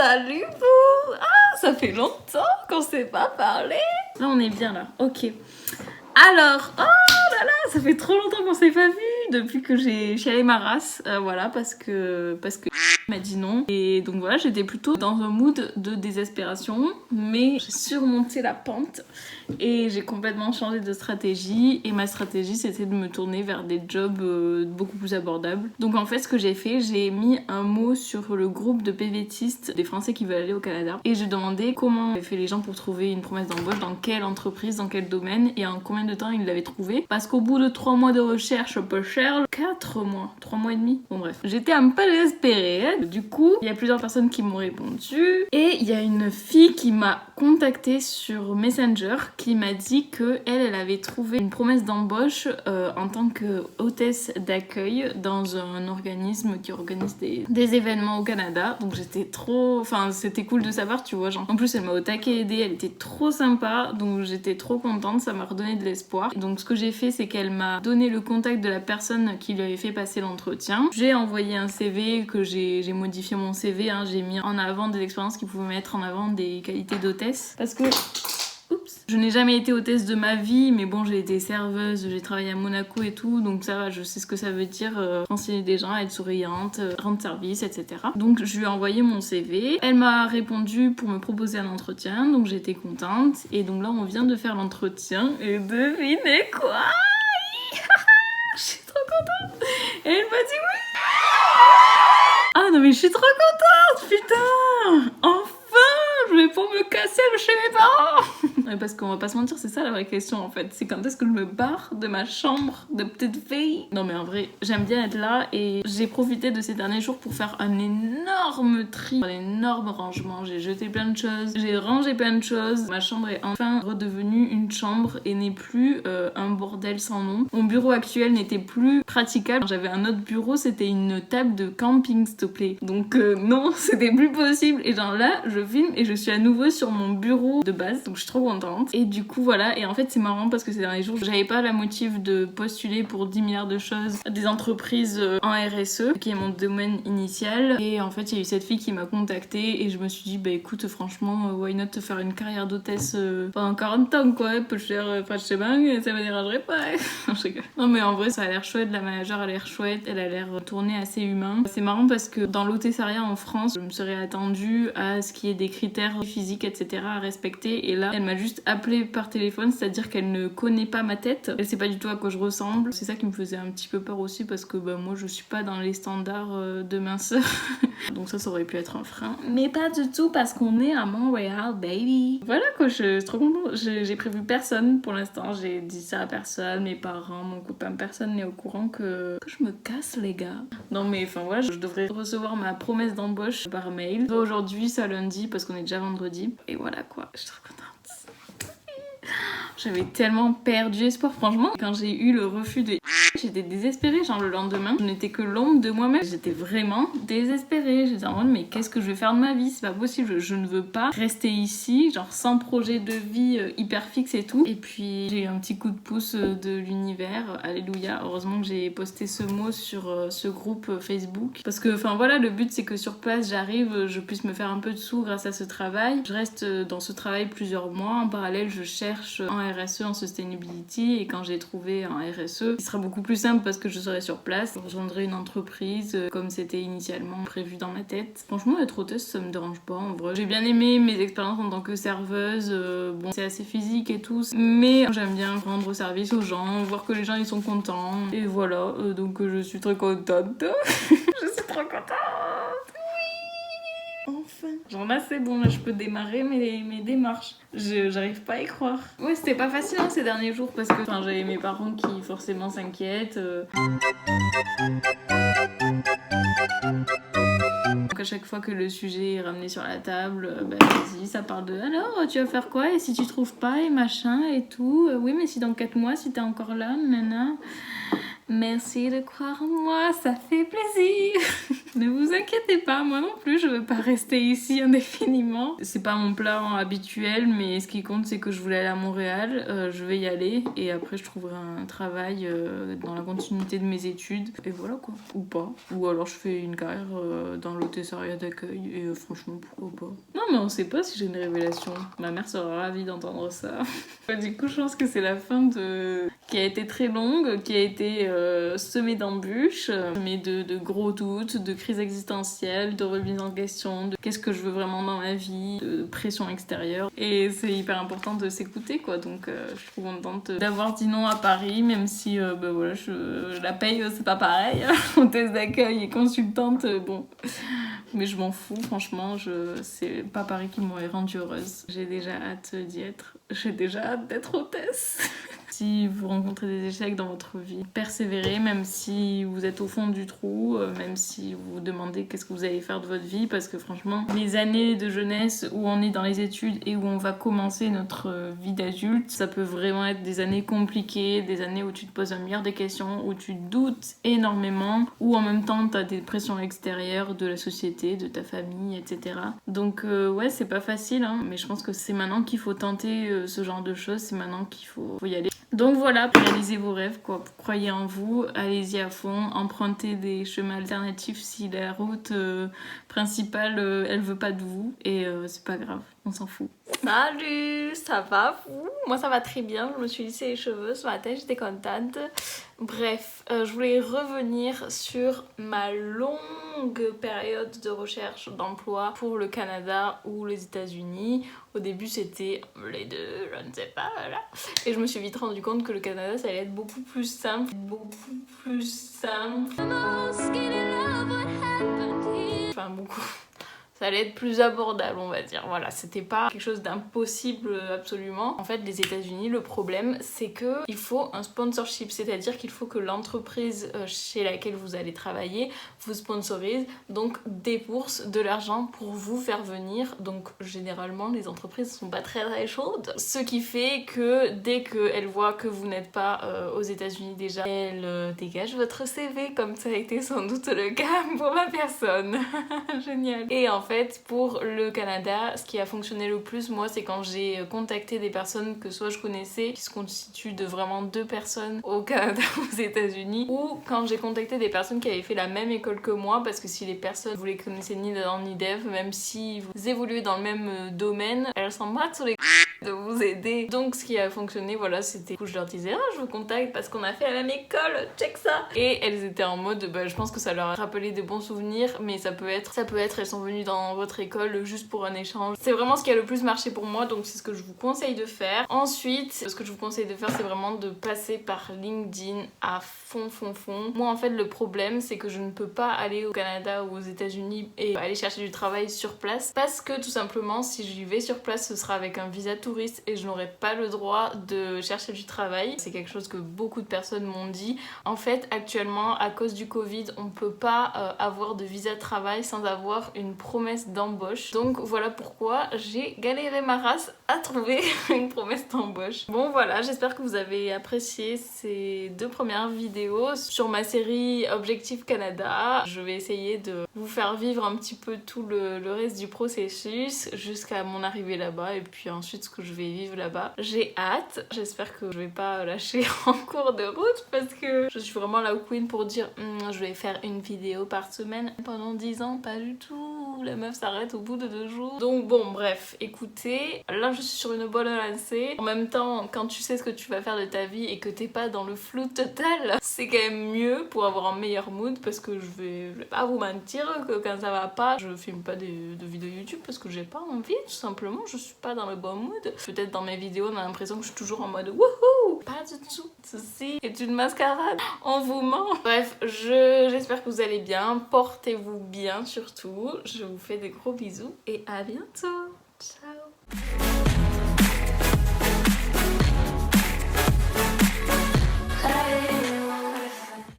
Salut vous. Ah, ça fait longtemps qu'on s'est pas parlé. Là, on est bien là. Ok. Alors, oh là là, ça fait trop longtemps qu'on s'est pas vu depuis que j'ai chialé ma race. Voilà, parce que m'a dit non. Et donc voilà, j'étais plutôt dans un mood de désespération, mais j'ai surmonté la pente et j'ai complètement changé de stratégie. Et ma stratégie, c'était de me tourner vers des jobs beaucoup plus abordables. Donc en fait, ce que j'ai fait, j'ai mis un mot sur le groupe de PVTistes des Français qui veulent aller au Canada et j'ai demandé comment avaient fait les gens pour trouver une promesse d'embauche, dans quelle entreprise, dans quel domaine et en combien de temps ils l'avaient trouvé. Parce qu'au bout de 3 mois de recherche peu cher, 4 mois, 3 mois et demi, bon bref, j'étais un peu désespérée. Du coup, il y a plusieurs personnes qui m'ont répondu et il y a une fille qui m'a contactée sur Messenger qui m'a dit que elle avait trouvé une promesse d'embauche en tant que hôtesse d'accueil dans un organisme qui organise des événements au Canada. Donc j'étais trop... Enfin, c'était cool de savoir, tu vois. Genre. En plus, elle m'a au taquet aidée, elle était trop sympa, donc j'étais trop contente, ça m'a redonné de l'espoir. Donc ce que j'ai fait, c'est qu'elle m'a donné le contact de la personne qui lui avait fait passer l'entretien. J'ai envoyé un CV que j'ai modifié mon CV, hein, j'ai mis en avant des expériences qui pouvaient mettre en avant des qualités d'hôtesse. Parce que... Oups. Je n'ai jamais été hôtesse de ma vie, mais bon, j'ai été serveuse, j'ai travaillé à Monaco et tout, donc ça va, je sais ce que ça veut dire renseigner des gens, être souriante, rendre service, etc. Donc je lui ai envoyé mon CV, elle m'a répondu pour me proposer un entretien, donc j'étais contente, et donc là on vient de faire l'entretien, et devinez quoi? Je suis trop contente! Et elle m'a dit oui! Ah non mais je suis trop contente, putain! Enfin! Je vais pour me casser chez mes parents. Ouais, parce qu'on va pas se mentir, c'est ça la vraie question en fait. C'est quand est-ce que je me barre de ma chambre de petite fille. Non mais en vrai, j'aime bien être là et j'ai profité de ces derniers jours pour faire un énorme tri, un énorme rangement. J'ai jeté plein de choses, j'ai rangé plein de choses. Ma chambre est enfin redevenue une chambre et n'est plus un bordel sans nom. Mon bureau actuel n'était plus praticable. J'avais un autre bureau, c'était une table de camping s'il te plaît. Donc non, c'était plus possible. Et genre là, je filme et je suis à nouveau sur mon bureau de base, donc je suis trop contente. Et du coup voilà, et en fait c'est marrant parce que ces derniers jours j'avais pas la motive de postuler pour 10 milliards de choses à des entreprises en RSE, qui est mon domaine initial. Et en fait il y a eu cette fille qui m'a contactée et je me suis dit bah écoute franchement why not te faire une carrière d'hôtesse pendant 40 ans quoi, peu cher, enfin je sais pas, ça me dérangerait pas. Non mais en vrai ça a l'air chouette, la manager a l'air chouette, elle a l'air tournée assez humain. C'est marrant parce que dans l'hôtessariat en France, je me serais attendue à ce qu'il y ait des critères physiques, etc. à respecter. Et là, elle m'a juste appelé par téléphone, c'est-à-dire qu'elle ne connaît pas ma tête. Elle sait pas du tout à quoi je ressemble. C'est ça qui me faisait un petit peu peur aussi parce que bah, moi, je suis pas dans les standards de minceur. Donc ça aurait pu être un frein. Mais pas du tout parce qu'on est à Montréal, baby. Voilà quoi, je suis trop contente. J'ai prévu personne pour l'instant. J'ai dit ça à personne, mes parents, mon copain, personne n'est au courant que je me casse les gars. Non mais enfin voilà, je devrais recevoir ma promesse d'embauche par mail. Aujourd'hui, ça lundi parce qu'on est déjà vendredi. Et voilà quoi, je suis trop contente. J'avais tellement perdu espoir, franchement. Quand j'ai eu le refus de... J'étais désespérée, genre le lendemain. Je n'étais que l'ombre de moi-même. J'étais vraiment désespérée. J'étais en mode, mais qu'est-ce que je vais faire de ma vie? C'est pas possible. Je ne veux pas rester ici, genre sans projet de vie hyper fixe et tout. Et puis, j'ai eu un petit coup de pouce de l'univers. Alléluia. Heureusement que j'ai posté ce mot sur ce groupe Facebook. Parce que, enfin voilà, le but c'est que sur place, j'arrive, je puisse me faire un peu de sous grâce à ce travail. Je reste dans ce travail plusieurs mois. En parallèle, je cherche en RSE, en sustainability. Et quand j'ai trouvé un RSE, il sera beaucoup plus simple parce que je serai sur place. Je rejoindrai une entreprise comme c'était initialement prévu dans ma tête. Franchement, être hôtesse, ça me dérange pas en vrai. J'ai bien aimé mes expériences en tant que serveuse. Bon, c'est assez physique et tout. Mais j'aime bien rendre service aux gens, voir que les gens ils sont contents. Et voilà, donc je suis très contente. Je suis trop contente. Enfin. Genre là c'est bon, là je peux démarrer mes démarches. J'arrive pas à y croire. Ouais, c'était pas facile hein, ces derniers jours parce que j'avais mes parents qui forcément s'inquiètent. Donc à chaque fois que le sujet est ramené sur la table, bah vas-y, ça parle de alors tu vas faire quoi et si tu trouves pas et machin et tout. Oui mais si dans 4 mois si t'es encore là, nana. Merci de croire en moi, ça fait plaisir. Ne vous inquiétez pas, moi non plus, je veux pas rester ici indéfiniment. C'est pas mon plan habituel, mais ce qui compte, c'est que je voulais aller à Montréal. Je vais y aller et après, je trouverai un travail dans la continuité de mes études. Et voilà quoi, ou pas. Ou alors, je fais une carrière dans l'hôtessariat d'accueil et franchement, pourquoi pas. Non, mais on sait pas si j'ai une révélation. Ma mère sera ravie d'entendre ça. Du coup, je pense que c'est la fin qui a été très longue, qui a été semée d'embûches, semée de gros doutes, de crises existentielles, de remise en question, de qu'est-ce que je veux vraiment dans ma vie, de pression extérieure. Et c'est hyper important de s'écouter, quoi. Donc, je suis trop contente d'avoir dit non à Paris, même si, voilà, la paye, c'est pas pareil. Hôtesse d'accueil et consultante, bon... Mais je m'en fous, franchement, c'est pas Paris qui m'aurait rendue heureuse. J'ai déjà hâte d'y être. J'ai déjà hâte d'être hôtesse. Si vous rencontrez des échecs dans votre vie, persévérez, même si vous êtes au fond du trou, même si vous vous demandez qu'est-ce que vous allez faire de votre vie, parce que franchement, les années de jeunesse où on est dans les études et où on va commencer notre vie d'adulte, ça peut vraiment être des années compliquées, des années où tu te poses un milliard de questions, où tu doutes énormément, où en même temps tu as des pressions extérieures de la société, de ta famille, etc. Donc ouais, c'est pas facile, hein, mais je pense que c'est maintenant qu'il faut tenter ce genre de choses, c'est maintenant qu'il faut y aller. Donc voilà, réalisez vos rêves, quoi. Croyez en vous, allez-y à fond, empruntez des chemins alternatifs si la route principale, elle veut pas de vous. Et c'est pas grave, on s'en fout. Salut, ça va vous? Moi ça va très bien, je me suis lissé les cheveux ce matin, j'étais contente. Bref, je voulais revenir sur ma longue période de recherche d'emploi pour le Canada ou les États-Unis. Au début c'était les deux, je ne sais pas, voilà. Et je me suis vite rendu compte que le Canada ça allait être beaucoup plus simple. Enfin beaucoup. Ça allait être plus abordable, on va dire. Voilà, c'était pas quelque chose d'impossible absolument. En fait, les États-Unis, le problème, c'est que il faut un sponsorship, c'est-à-dire qu'il faut que l'entreprise chez laquelle vous allez travailler vous sponsorise, donc débourse de l'argent pour vous faire venir. Donc, généralement, les entreprises sont pas très chaudes. Ce qui fait que dès qu'elles voient que vous n'êtes pas aux États-Unis déjà, elles dégagent votre CV, comme ça a été sans doute le cas pour ma personne. Génial. Et en fait, pour le Canada, ce qui a fonctionné le plus, moi, c'est quand j'ai contacté des personnes que soit je connaissais, qui se constituent de vraiment 2 personnes au Canada ou aux États-Unis, ou quand j'ai contacté des personnes qui avaient fait la même école que moi, parce que si les personnes vous les connaissez ni d'Adam ni d'Ève, même si vous évoluez dans le même domaine, elles s'en battent sur les de vous aider. Donc ce qui a fonctionné, voilà, c'était que je leur disais je vous contacte parce qu'on a fait la même école, check ça. Et elles étaient en mode je pense que ça leur a rappelé des bons souvenirs, mais ça peut être elles sont venues dans votre école juste pour un échange. C'est vraiment ce qui a le plus marché pour moi, donc c'est ce que je vous conseille de faire. Ensuite, ce que je vous conseille de faire, c'est vraiment de passer par LinkedIn à fond. Moi en fait le problème c'est que je ne peux pas aller au Canada ou aux États-Unis et aller chercher du travail sur place, parce que tout simplement si j'y vais sur place ce sera avec un visa touriste et je n'aurai pas le droit de chercher du travail. C'est quelque chose que beaucoup de personnes m'ont dit. En fait actuellement à cause du Covid on peut pas avoir de visa de travail sans avoir une promesse d'embauche. Donc voilà pourquoi j'ai galéré ma race à trouver une promesse d'embauche. Bon voilà, j'espère que vous avez apprécié ces 2 premières vidéos sur ma série Objectif Canada. Je vais essayer de vous faire vivre un petit peu tout le reste du processus jusqu'à mon arrivée là-bas et puis ensuite ce que je vais vivre là-bas. J'ai hâte, j'espère que je vais pas lâcher en cours de route parce que je suis vraiment la queen pour dire je vais faire une vidéo par semaine pendant 10 ans, pas du tout. La meuf s'arrête au bout de 2 jours. Donc bon bref, écoutez, là je suis sur une bonne lancée. En même temps, quand tu sais ce que tu vas faire de ta vie et que t'es pas dans le flou total, c'est quand même mieux pour avoir un meilleur mood parce que je vais pas vous mentir que quand ça va pas, je filme pas de vidéos YouTube parce que j'ai pas envie, tout simplement, je suis pas dans le bon mood. Peut-être dans mes vidéos on a l'impression que je suis toujours en mode wouhou, pas du tout. Ceci est une mascarade, on vous ment. Bref, j'espère que vous allez bien, portez-vous bien surtout. Je vous fais des gros bisous et à bientôt. Ciao.